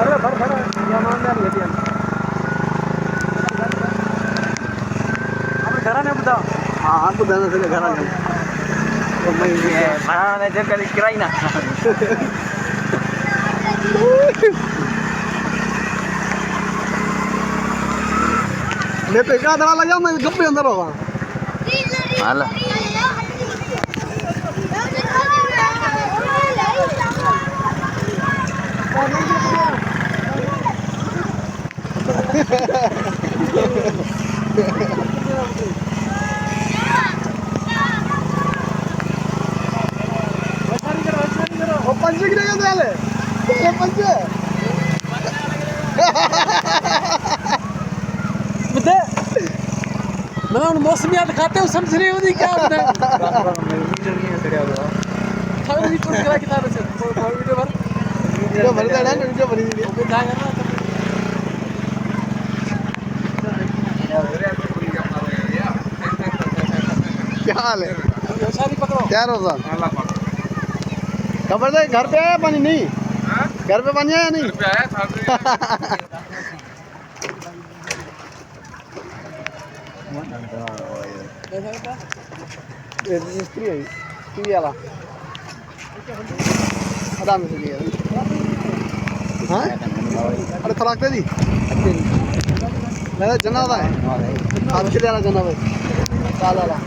अरे भर भर या मान ले दिया अब घर ने बुदा हां बुदा ने घर ने तो मैं ये भाड़ा ने जो कर किराई ना मैं पे का दवा लगा मैं गप्पे अंदर होगा हां पंच गिरेगा दयाले पंच बता मैं उन मौसमियात खाते हो समझ रही होती क्या आपने खाने की कोशिश करा किताब से वीडियो भर देना वीडियो भरी दी ओके क्या करना क्या हाल है क्या रोजा खबर है घर पे आया पानी नहीं घर पे पानी आया नहीं घर पे आया था मिस्त्री है टीवी वाला आराम से लिया हाँ अरे फराक दे दी मेरा जना है आपके लिए जना भाई साल वाला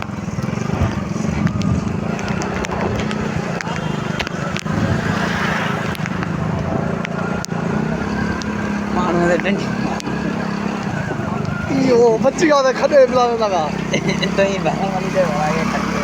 यो बच्ची का खड़े बुलाने लगा तो ही बहन वाली दे वाला ये खड़े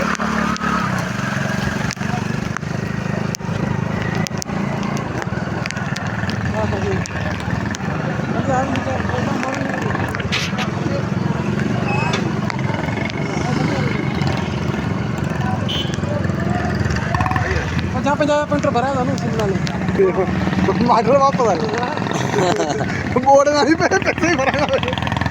जहाँ पे जाए पंटर भरा था ना शिमला में मार्टर वापस आ बोर्ड में भी पैसे भरा